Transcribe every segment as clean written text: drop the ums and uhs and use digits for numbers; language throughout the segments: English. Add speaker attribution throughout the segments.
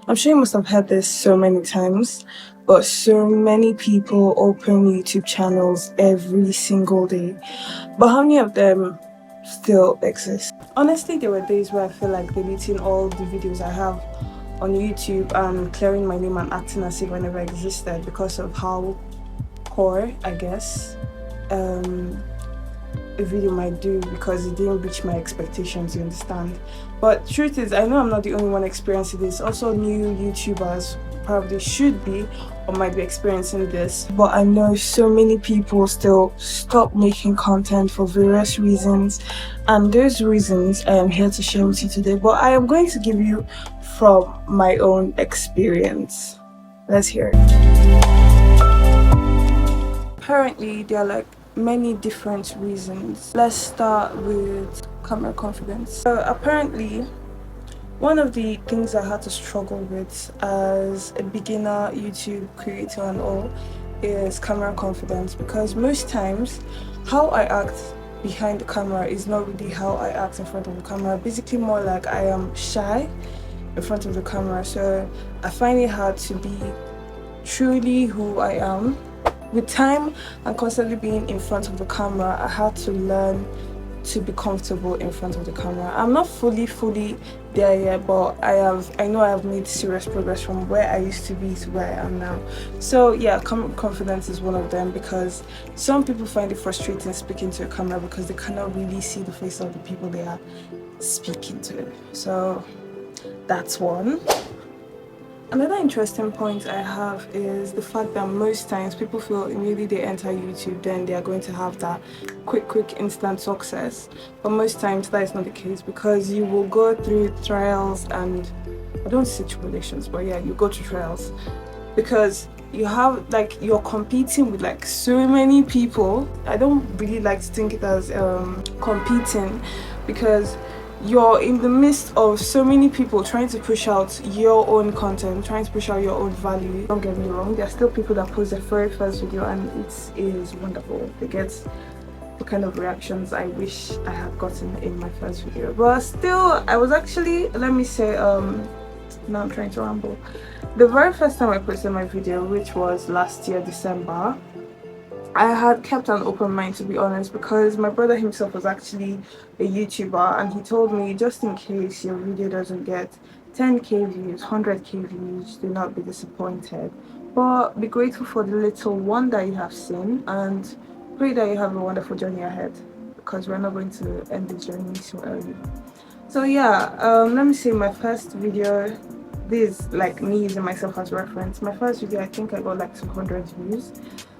Speaker 1: I'm sure you must have heard this so many times, but so many people open YouTube channels every single day. But how many of them still exist? Honestly, there were days where I feel like deleting all the videos I have on YouTube and clearing my name and acting as if I never existed because of how poor, I guess, um, a video might do because it didn't reach my expectations, you understand? But truth is, I know I'm not the only one experiencing this. Also, new YouTubers probably should be or might be experiencing this. But I know so many people still stop making content for various reasons, and those reasons I am here to share with you today. But I am going to give you from my own experience. Let's hear it. Apparently, there are like many different reasons. Let's start with camera confidence. So apparently, one of the things I had to struggle with as a beginner YouTube creator and all is camera confidence, because most times how I act behind the camera is not really how I act in front of the camera. Basically, more like I am shy in front of the camera, so I find it hard to be truly who I am. With time and constantly being in front of the camera, I had to learn to be comfortable in front of the camera. I'm not fully there yet, but I know I have made serious progress from where I used to be to where I am now. So yeah, confidence is one of them, because some people find it frustrating speaking to a camera because they cannot really see the face of the people they are speaking to. So that's one. Another interesting point I have is the fact that most times people feel immediately they enter YouTube, then they are going to have that quick, instant success. But most times that is not the case, because you will go through trials and, I don't say tribulations, but yeah, you go through trials because you have like, you're competing with like so many people. I don't really like to think it as competing, because you're in the midst of so many people trying to push out your own content, trying to push out your own value. Don't get me wrong, there are still people that post their very first video and it is wonderful. They get the kind of reactions I wish I had gotten in my first video. But still, I was actually, let me say, now I'm trying to ramble. The very first time I posted my video, which was last year December, I had kept an open mind, to be honest, because my brother himself was actually a YouTuber, and he told me, just in case your video doesn't get 10k views, 100k views, do not be disappointed, but be grateful for the little one that you have seen and pray that you have a wonderful journey ahead, because we're not going to end this journey so early. So yeah, let me say my first video, this is like me using myself as reference. My first video, I think I got like 200 views,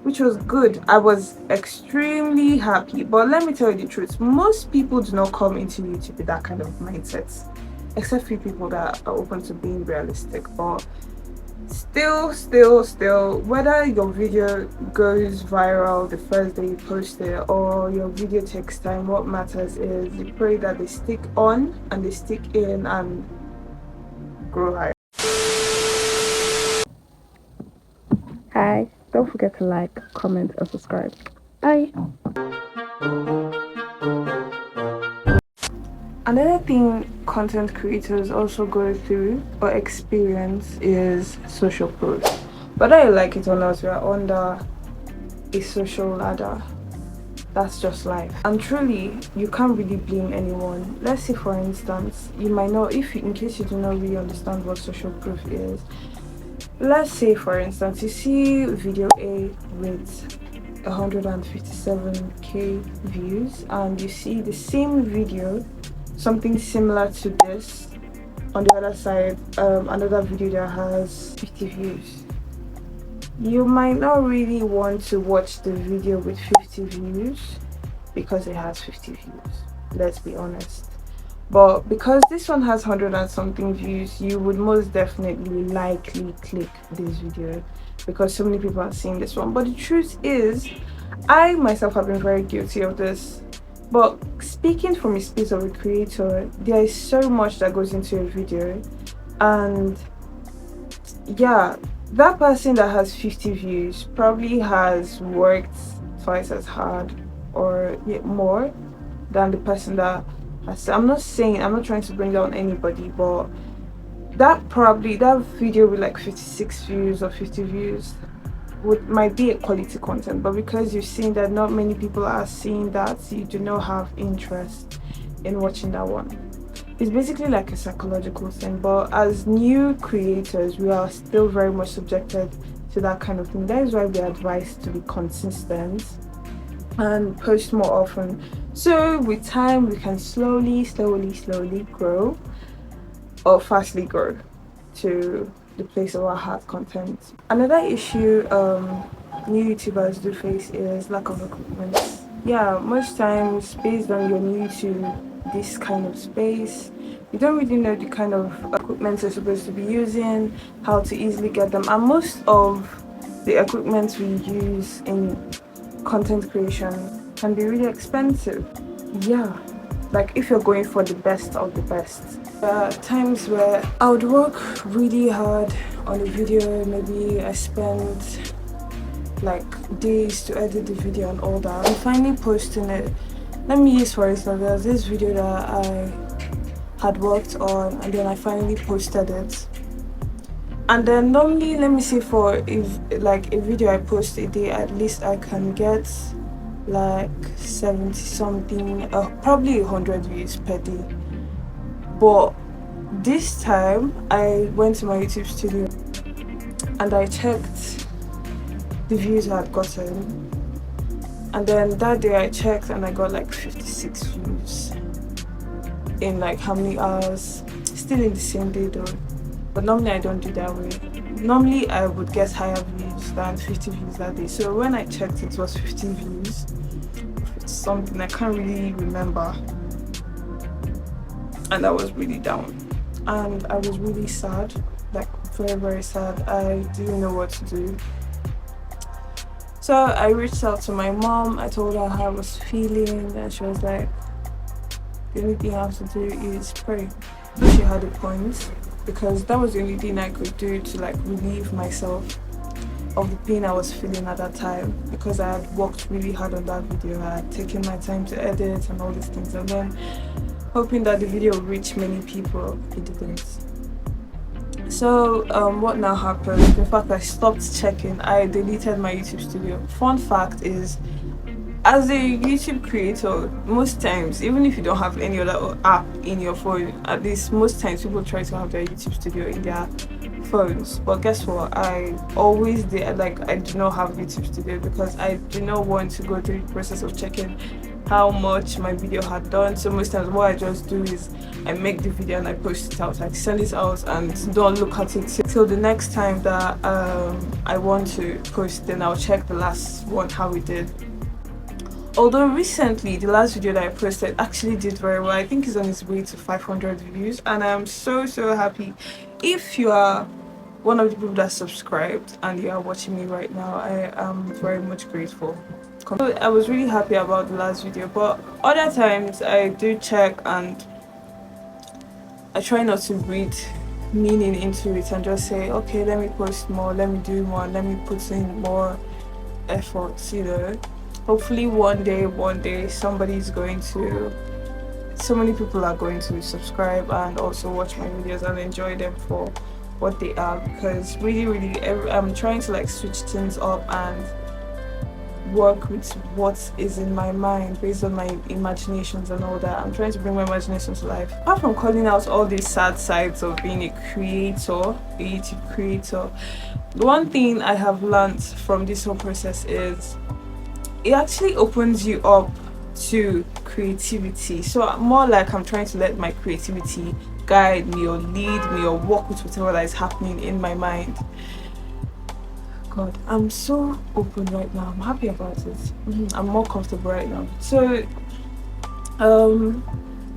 Speaker 1: which was good. I was extremely happy. But let me tell you the truth, most people do not come into YouTube with that kind of mindset, except few people that are open to being realistic. But still, whether your video goes viral the first day you post it or your video takes time, what matters is you pray that they stick on and they stick in and grow higher. Hi, don't forget to like, comment, and subscribe. Bye. Another thing content creators also go through or experience is social proof. Whether you like it or not, we are under a social ladder. That's just life. And truly, you can't really blame anyone. Let's say, for instance, you might know, if in case you do not really understand what social proof is, let's say, for instance, you see video A with 157k views, and you see the same video, something similar to this, on the other side, another video that has 50 views. You might not really want to watch the video with 50 views because it has 50 views, let's be honest. But because this one has 100 and something views, you would most definitely likely click this video because so many people are seeing this one. But the truth is, I myself have been very guilty of this. But speaking from a space of a creator, there is so much that goes into a video, and yeah, that person that has 50 views probably has worked twice as hard or yet more than the person that has. I'm not trying to bring down anybody, but that video with like 56 views or 50 views might be a quality content, but because you've seen that not many people are seeing that, you do not have interest in watching that one. It's basically like a psychological thing, but as new creators, we are still very much subjected to that kind of thing. That is why we are advised to be consistent and post more often. So with time, we can slowly grow, or fastly grow, to the place of our heart content. Another issue new YouTubers do face is lack of equipment. Yeah, most times based on you're new to this kind of space, you don't really know the kind of equipment you're supposed to be using, how to easily get them, and most of the equipment we use in content creation can be really expensive. Yeah, like if you're going for the best of the best. There are times where I would work really hard on a video. Maybe I spend like days to edit the video and all that. I'm finally posting it. Let me use for instance, there was this video that I had worked on and then I finally posted it. And then normally, let me say for if like a video I post a day, at least I can get like 70 something, probably 100 views per day. But this time I went to my YouTube studio and I checked the views I had gotten, and then that day I checked and I got like 56 views in like how many hours, still in the same day though. But normally I don't do that way. Normally I would get higher views than 50 views that day. So when I checked, it was 50 views. It's something I can't really remember. And I was really down. And I was really sad. Like very, very sad. I didn't know what to do. So I reached out to my mom. I told her how I was feeling, and she was like, the only thing I have to do is pray. She had a point, because that was the only thing I could do to like relieve myself of the pain I was feeling at that time, because I had worked really hard on that video. I had taken my time to edit and all these things, and then hoping that the video would reach many people, it didn't. So what now happened? In fact, I stopped checking. I deleted my YouTube studio. Fun fact is, as a YouTube creator, most times, even if you don't have any other app in your phone, at least most times people try to have their YouTube studio in their phones. But guess what? I always did, like, I do not have YouTube studio because I do not want to go through the process of checking how much my video had done. So most times what I just do is I make the video and I post it out, like send it out and don't look at it till the next time that I want to post. Then I'll check the last one, how it did. Although recently, the last video that I posted actually did very well. I think it's on its way to 500 views, and I'm so happy. If you are one of the people that subscribed and you are watching me right now, I am very much grateful. So I was really happy about the last video, but other times I do check and I try not to read meaning into it and just say, okay, let me post more, let me do more, let me put in more efforts, you know. Hopefully one day somebody's going to, so many people are going to subscribe and also watch my videos and enjoy them for what they are, because really I'm trying to like switch things up and work with what is in my mind based on my imaginations and all that. I'm trying to bring my imagination to life. Apart from calling out all these sad sides of being a creator, a YouTube creator, the one thing I have learned from this whole process is it actually opens you up to creativity. So more like I'm trying to let my creativity guide me or lead me or work with whatever that is happening in my mind. God, I'm so open right now. I'm happy about it. I'm more comfortable right now. So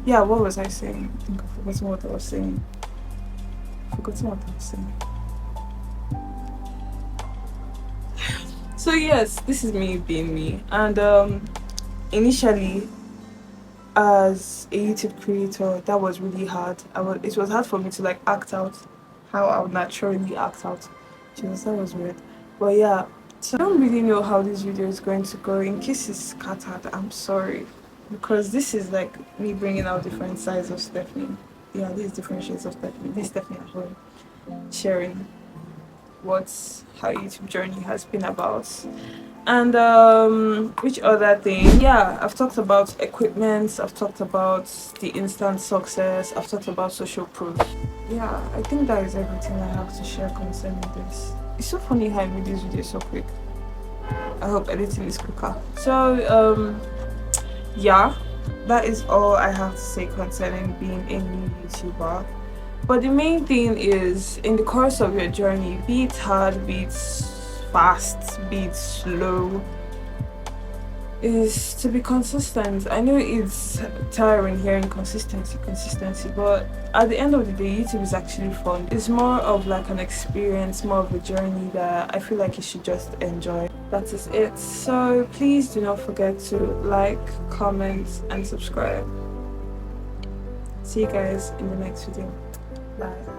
Speaker 1: yeah, what was I saying? I think I've forgotten what I was saying. So yes, this is me being me. And initially, as a YouTube creator, that was really hard. It was hard for me to like act out how I would naturally act out. Jesus, that was weird. But yeah, so I don't really know how this video is going to go. In case it's scattered, I'm sorry, because this is like me bringing out different sides of Stephanie. yeah, these different shades of Stephanie. This is Stephanie at home sharing how YouTube journey has been about. And which other thing? Yeah, I've talked about equipment, I've talked about the instant success, I've talked about social proof. Yeah, I think that is everything I have to share concerning this. It's so funny how I made this video so quick. I hope editing is quicker. So yeah, that is all I have to say concerning being a new YouTuber. But the main thing is, in the course of your journey, be it hard, be it fast, be it slow, is to be consistent. I know it's tiring hearing consistency, but at the end of the day, YouTube is actually fun. It's more of like an experience, more of a journey that I feel like you should just enjoy. That is it. So please do not forget to like, comment, and subscribe. See you guys in the next video. Bye.